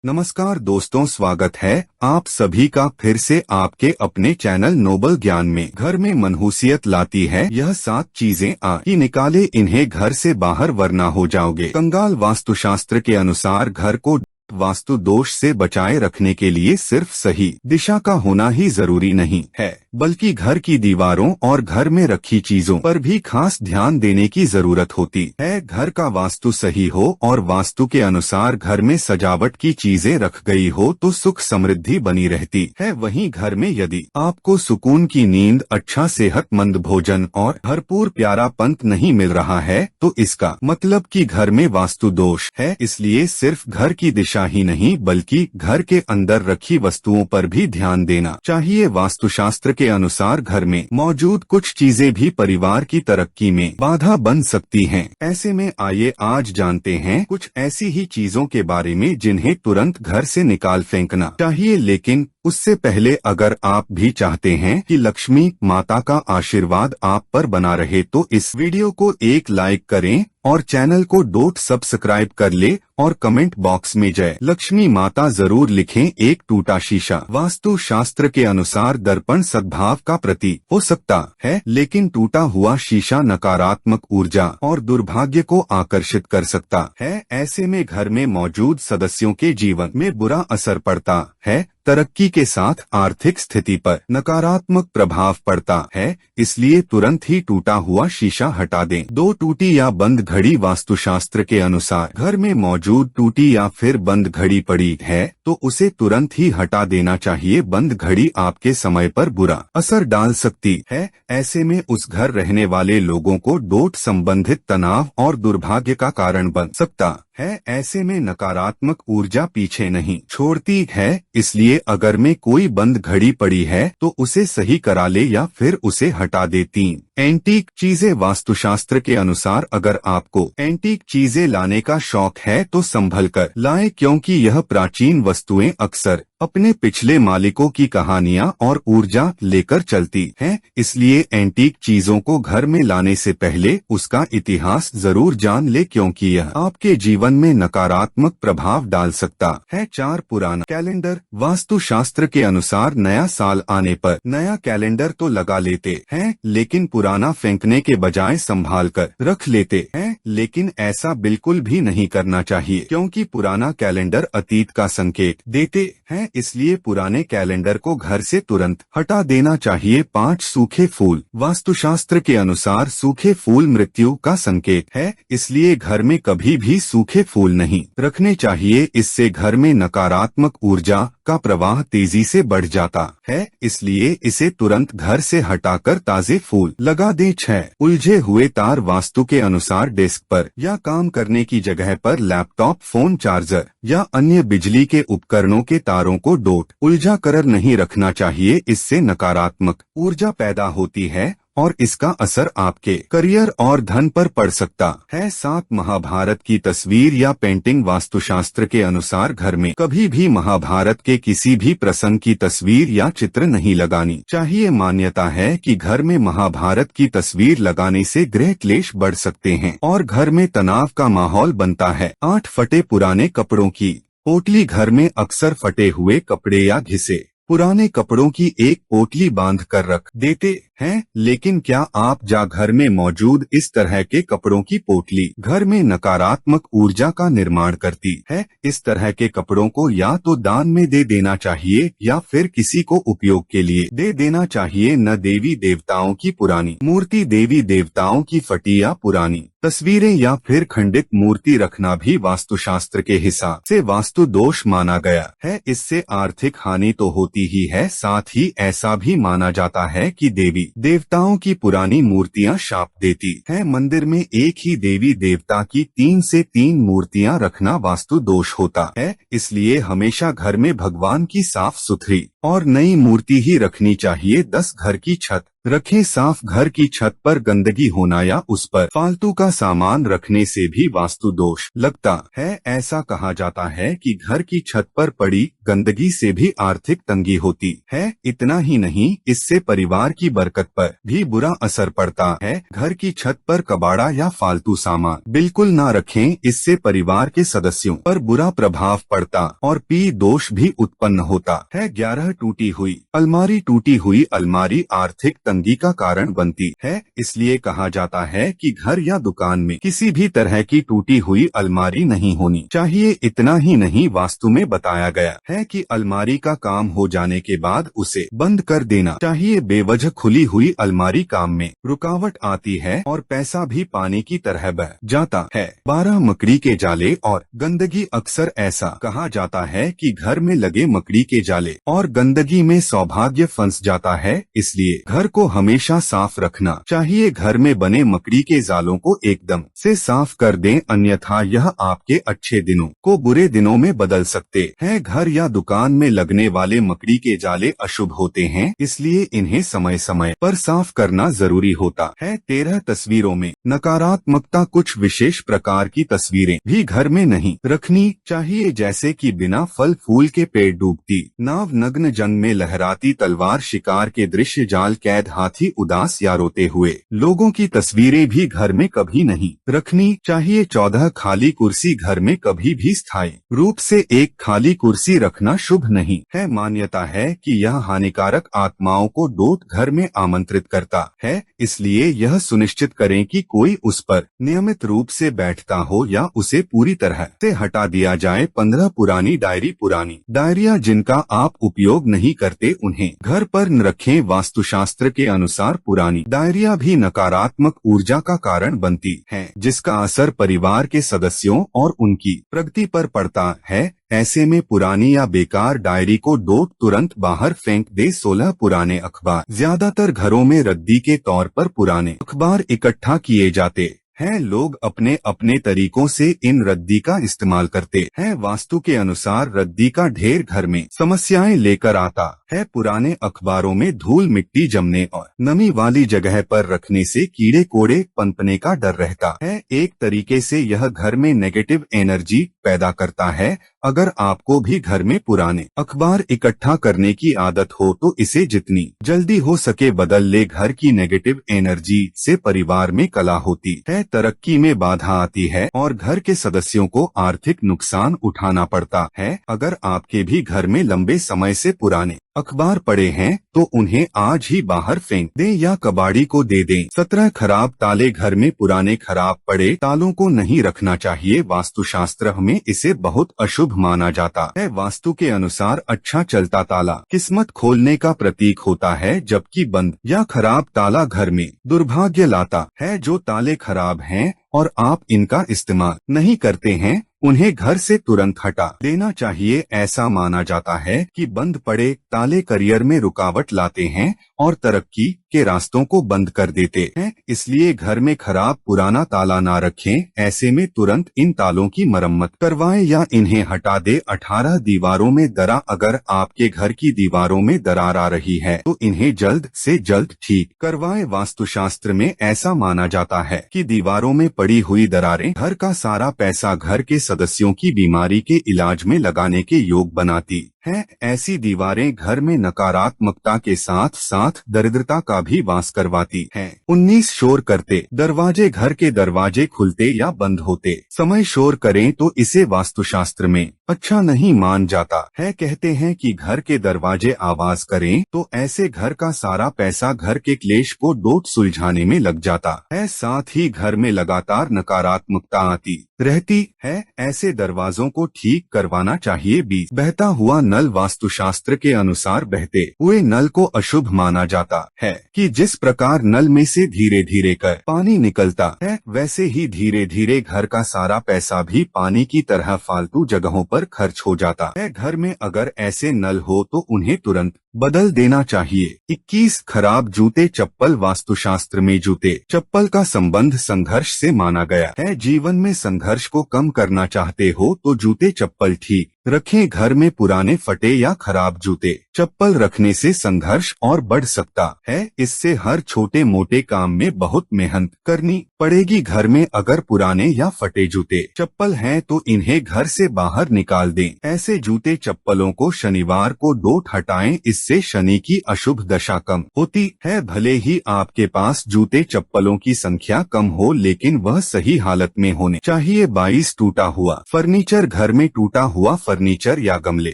नमस्कार दोस्तों, स्वागत है आप सभी का फिर से आपके अपने चैनल नोबल ज्ञान में। घर में मनहूसियत लाती है यह 7 चीजें आज ही निकाले इन्हें घर से बाहर वरना हो जाओगे कंगाल। वास्तुशास्त्र के अनुसार घर को वास्तु दोष से बचाए रखने के लिए सिर्फ सही दिशा का होना ही जरूरी नहीं है, बल्कि घर की दीवारों और घर में रखी चीजों पर भी खास ध्यान देने की जरूरत होती है। घर का वास्तु सही हो और वास्तु के अनुसार घर में सजावट की चीजें रख गई हो तो सुख समृद्धि बनी रहती है। वहीं घर में यदि आपको सुकून की नींद, अच्छा सेहतमंद भोजन और भरपूर प्यारा पंथ नहीं मिल रहा है तो इसका मतलब कि घर में वास्तु दोष है। इसलिए सिर्फ घर की दिशा ही नहीं बल्कि घर के अंदर रखी वस्तुओं पर भी ध्यान देना चाहिए। वास्तुशास्त्र के अनुसार घर में मौजूद कुछ चीजें भी परिवार की तरक्की में बाधा बन सकती हैं। ऐसे में आइए आज जानते हैं कुछ ऐसी ही चीजों के बारे में जिन्हें तुरंत घर से निकाल फेंकना चाहिए। लेकिन उससे पहले अगर आप भी चाहते हैं कि लक्ष्मी माता का आशीर्वाद आप पर बना रहे तो इस वीडियो को एक लाइक करें और चैनल को सब्सक्राइब कर ले और कमेंट बॉक्स में जय लक्ष्मी माता जरूर लिखें। एक टूटा शीशा वास्तु शास्त्र के अनुसार दर्पण सद्भाव का प्रतीक हो सकता है, लेकिन टूटा हुआ शीशा नकारात्मक ऊर्जा और दुर्भाग्य को आकर्षित कर सकता है। ऐसे में घर में मौजूद सदस्यों के जीवन में बुरा असर पड़ता है, तरक्की के साथ आर्थिक स्थिति पर नकारात्मक प्रभाव पड़ता है। इसलिए तुरंत ही टूटा हुआ शीशा हटा दें। 2 टूटी या बंद घड़ी वास्तुशास्त्र के अनुसार घर में मौजूद टूटी या फिर बंद घड़ी पड़ी है तो उसे तुरंत ही हटा देना चाहिए। बंद घड़ी आपके समय पर बुरा असर डाल सकती है। ऐसे में उस घर रहने वाले लोगों को डोट संबंधित तनाव और दुर्भाग्य का कारण बन सकता है। ऐसे में नकारात्मक ऊर्जा पीछे नहीं छोड़ती है, इसलिए अगर में कोई बंद घड़ी पड़ी है तो उसे सही करा ले या फिर उसे हटा दे। 3 एंटीक चीजें वास्तुशास्त्र के अनुसार अगर आपको एंटीक चीजें लाने का शौक है तो संभल कर लाएं, क्योंकि यह प्राचीन वस्तुएं अक्सर अपने पिछले मालिकों की कहानियां और ऊर्जा लेकर चलती हैं। इसलिए एंटीक चीजों को घर में लाने से पहले उसका इतिहास जरूर जान ले, क्योंकि यह आपके जीवन में नकारात्मक प्रभाव डाल सकता है। 4 पुराना कैलेंडर वास्तुशास्त्र के अनुसार नया साल आने पर नया कैलेंडर तो लगा लेते हैं, लेकिन पुराना फेंकने के बजाय संभाल कर रख लेते हैं। लेकिन ऐसा बिल्कुल भी नहीं करना चाहिए, क्योंकि पुराना कैलेंडर अतीत का संकेत देते हैं। इसलिए पुराने कैलेंडर को घर से तुरंत हटा देना चाहिए। 5 सूखे फूल वास्तुशास्त्र के अनुसार सूखे फूल मृत्यु का संकेत है, इसलिए घर में कभी भी सूखे फूल नहीं रखने चाहिए। इससे घर में नकारात्मक ऊर्जा का प्रवाह तेजी से बढ़ जाता है, इसलिए इसे तुरंत घर से हटाकर ताजे फूल लगा दें। 6 उलझे हुए तार वास्तु के अनुसार डेस्क पर या काम करने की जगह पर लैपटॉप, फोन, चार्जर या अन्य बिजली के उपकरणों के तारों को डोट उलझा कर नहीं रखना चाहिए। इससे नकारात्मक ऊर्जा पैदा होती है और इसका असर आपके करियर और धन पर पड़ सकता है। 7 महाभारत की तस्वीर या पेंटिंग वास्तुशास्त्र के अनुसार घर में कभी भी महाभारत के किसी भी प्रसंग की तस्वीर या चित्र नहीं लगानी चाहिए। मान्यता है कि घर में महाभारत की तस्वीर लगाने से गृह क्लेश बढ़ सकते हैं और घर में तनाव का माहौल बनता है। 8 फटे पुराने कपड़ों की पोटली घर में अक्सर फटे हुए कपड़े या घिसे पुराने कपड़ों की एक पोटली बांध कर रख देते हैं, लेकिन क्या आप घर में मौजूद इस तरह के कपड़ों की पोटली घर में नकारात्मक ऊर्जा का निर्माण करती है? इस तरह के कपड़ों को या तो दान में दे देना चाहिए या फिर किसी को उपयोग के लिए दे देना चाहिए। न देवी देवताओं की पुरानी मूर्ति, देवी देवताओं की फटी या पुरानी तस्वीरें या फिर खंडित मूर्ति रखना भी वास्तुशास्त्र के हिसाब से वास्तु दोष माना गया है। इससे आर्थिक हानि तो होती ही है, साथ ही ऐसा भी माना जाता है कि देवी देवताओं की पुरानी मूर्तियां शाप देती हैं। मंदिर में एक ही देवी देवता की 3 से 3 मूर्तियां रखना वास्तु दोष होता है। इसलिए हमेशा घर में भगवान की साफ सुथरी और नई मूर्ति ही रखनी चाहिए। 10 घर की छत रखें। साफ घर की छत पर गंदगी होना या उस पर फालतू का सामान रखने से भी वास्तु दोष लगता है। ऐसा कहा जाता है कि घर की छत पर पड़ी गंदगी से भी आर्थिक तंगी होती है। इतना ही नहीं, इससे परिवार की बरकत पर भी बुरा असर पड़ता है। घर की छत पर कबाड़ा या फालतू सामान बिल्कुल ना रखें, इससे परिवार के सदस्यों पर बुरा प्रभाव पड़ता और पी दोष भी उत्पन्न होता है। 11 टूटी हुई अलमारी। टूटी हुई अलमारी आर्थिक तंगी का कारण बनती है, इसलिए कहा जाता है कि घर या दुकान में किसी भी तरह की टूटी हुई अलमारी नहीं होनी चाहिए। इतना ही नहीं, वास्तु में बताया गया है कि अलमारी का काम हो जाने के बाद उसे बंद कर देना चाहिए। बेवजह खुली हुई अलमारी काम में रुकावट आती है और पैसा भी पानी की तरह बह जाता है। 12 मकड़ी के जाले और गंदगी। अक्सर ऐसा कहा जाता है कि घर में लगे मकड़ी के जाले और गंदगी में सौभाग्य फंस जाता है, इसलिए घर को हमेशा साफ रखना चाहिए। घर में बने मकड़ी के जालों को एकदम से साफ कर दें, अन्यथा यह आपके अच्छे दिनों को बुरे दिनों में बदल सकते हैं। घर या दुकान में लगने वाले मकड़ी के जाले अशुभ होते हैं, इसलिए इन्हें समय समय पर साफ करना जरूरी होता है। 13 तस्वीरों में नकारात्मकता। कुछ विशेष प्रकार की तस्वीरें भी घर में नहीं रखनी चाहिए, जैसे कि बिना फल फूल के पेड़ डूबती नाव, नग्न जंग में लहराती तलवार, शिकार के दृश्य, जाल कैद हाथी, उदास या रोते हुए लोगों की तस्वीरें भी घर में कभी नहीं रखनी चाहिए। 14 खाली कुर्सी। घर में कभी भी स्थायी रूप से एक खाली कुर्सी रखना शुभ नहीं है। मान्यता है कि यह हानिकारक आत्माओं को दूत घर में आमंत्रित करता है, इसलिए यह सुनिश्चित करें कि कोई उस पर नियमित रूप से बैठता हो या उसे पूरी तरह से हटा दिया जाए। 15 पुरानी डायरी। पुरानी डायरिया जिनका आप उपयोग नहीं करते उन्हें घर पर न रखें। वास्तुशास्त्र के अनुसार पुरानी डायरिया भी नकारात्मक ऊर्जा का कारण बनती हैं, जिसका असर परिवार के सदस्यों और उनकी प्रगति पर पड़ता है। ऐसे में पुरानी या बेकार डायरी को तुरंत बाहर फेंक दे। 16 पुराने अखबार। ज्यादातर घरों में रद्दी के तौर पर पुराने अखबार इकट्ठा किए जाते हैं। लोग अपने अपने तरीकों से इन रद्दी का इस्तेमाल करते हैं। वास्तु के अनुसार रद्दी का ढेर घर में समस्याएं लेकर आता है। पुराने अखबारों में धूल मिट्टी जमने और नमी वाली जगह पर रखने से कीड़े कोड़े पनपने का डर रहता है। एक तरीके से यह घर में नेगेटिव एनर्जी पैदा करता है। अगर आपको भी घर में पुराने अखबार इकट्ठा करने की आदत हो तो इसे जितनी जल्दी हो सके बदल ले। घर की नेगेटिव एनर्जी से परिवार में कलह होती है, तरक्की में बाधा आती है और घर के सदस्यों को आर्थिक नुकसान उठाना पड़ता है। अगर आपके भी घर में लंबे समय से पुराने अखबार पड़े हैं तो उन्हें आज ही बाहर फेंक दें या कबाड़ी को दे दें। 17 खराब ताले। घर में पुराने खराब पड़े तालों को नहीं रखना चाहिए। वास्तुशास्त्र में इसे बहुत अशुभ माना जाता है। वास्तु के अनुसार अच्छा चलता ताला किस्मत खोलने का प्रतीक होता है, जबकि बंद या खराब ताला घर में दुर्भाग्य लाता है। जो ताले खराब हैं और आप इनका इस्तेमाल नहीं करते हैं उन्हें घर से तुरंत हटा देना चाहिए। ऐसा माना जाता है कि बंद पड़े ताले करियर में रुकावट लाते हैं और तरक्की के रास्तों को बंद कर देते हैं, इसलिए घर में खराब पुराना ताला ना रखें। ऐसे में तुरंत इन तालों की मरम्मत करवाएं या इन्हें हटा दे। 18 दीवारों में दरार। अगर आपके घर की दीवारों में दरार आ रही है तो इन्हें जल्द से जल्द ठीक करवाएं। वास्तुशास्त्र में ऐसा माना जाता है कि दीवारों में पड़ी हुई दरारें घर का सारा पैसा घर के सदस्यों की बीमारी के इलाज में लगाने के योग बनाती हैं। ऐसी दीवारें घर में नकारात्मकता के साथ साथ दरिद्रता का भी वास करवाती हैं। 19 शोर करते दरवाजे। घर के दरवाजे खुलते या बंद होते समय शोर करें तो इसे वास्तुशास्त्र में अच्छा नहीं मान जाता है। कहते हैं कि घर के दरवाजे आवाज करें तो ऐसे घर का सारा पैसा घर के क्लेश को दोट सुलझाने में लग जाता है। साथ ही घर में लगातार नकारात्मकता आती रहती है। ऐसे दरवाजों को ठीक करवाना चाहिए। 20 बहता हुआ नल। वास्तुशास्त्र के अनुसार बहते हुए नल को अशुभ माना जाता है कि जिस प्रकार नल में से धीरे धीरे कर पानी निकलता है, वैसे ही धीरे धीरे घर का सारा पैसा भी पानी की तरह फालतू जगहों पर खर्च हो जाता है। घर में अगर ऐसे नल हो तो उन्हें तुरंत बदल देना चाहिए। 21 खराब जूते चप्पल वास्तुशास्त्र में जूते चप्पल का संबंध संघर्ष से माना गया है। जीवन में संघर्ष को कम करना चाहते हो तो जूते चप्पल ठीक रखें। घर में पुराने फटे या खराब जूते चप्पल रखने से संघर्ष और बढ़ सकता है। इससे हर छोटे मोटे काम में बहुत मेहनत करनी पड़ेगी। घर में अगर पुराने या फटे जूते चप्पल हैं तो इन्हें घर से बाहर निकाल दें। ऐसे जूते चप्पलों को शनिवार को डोट हटाएं, इससे शनि की अशुभ दशा कम होती है। भले ही आपके पास जूते चप्पलों की संख्या कम हो लेकिन वह सही हालत में होने चाहिए। 22 टूटा हुआ फर्नीचर घर में टूटा हुआ फर्नीचर या गमले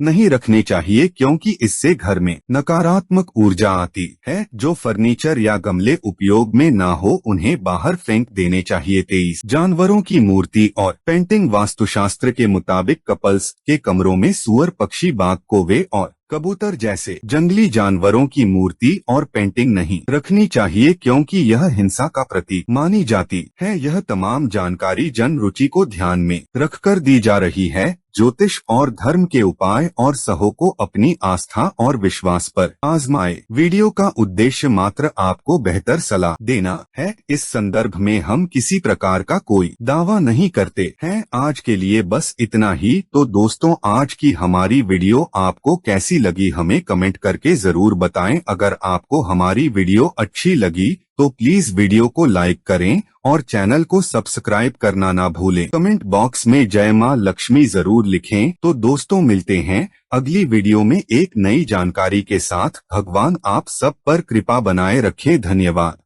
नहीं रखने चाहिए क्योंकि इससे घर में नकारात्मक ऊर्जा आती है। जो फर्नीचर या गमले उपयोग में ना हो उन्हें बाहर फेंक देने चाहिए। 23 जानवरों की मूर्ति और पेंटिंग वास्तुशास्त्र के मुताबिक कपल्स के कमरों में सुअर, पक्षी, बाघ, कौवे और कबूतर जैसे जंगली जानवरों की मूर्ति और पेंटिंग नहीं रखनी चाहिए क्योंकि यह हिंसा का प्रतीक मानी जाती है। यह तमाम जानकारी जन रुचि को ध्यान में रखकर दी जा रही है। ज्योतिष और धर्म के उपाय और सहो को अपनी आस्था और विश्वास पर आजमाए। वीडियो का उद्देश्य मात्र आपको बेहतर सलाह देना है। इस संदर्भ में हम किसी प्रकार का कोई दावा नहीं करते हैं। आज के लिए बस इतना ही। तो दोस्तों, आज की हमारी वीडियो आपको कैसी लगी हमें कमेंट करके जरूर बताएं। अगर आपको हमारी वीडियो अच्छी लगी तो प्लीज वीडियो को लाइक करें और चैनल को सब्सक्राइब करना ना भूलें। कमेंट बॉक्स में जय मां लक्ष्मी जरूर लिखें। तो दोस्तों, मिलते हैं अगली वीडियो में एक नई जानकारी के साथ। भगवान आप सब पर कृपा बनाए रखे। धन्यवाद।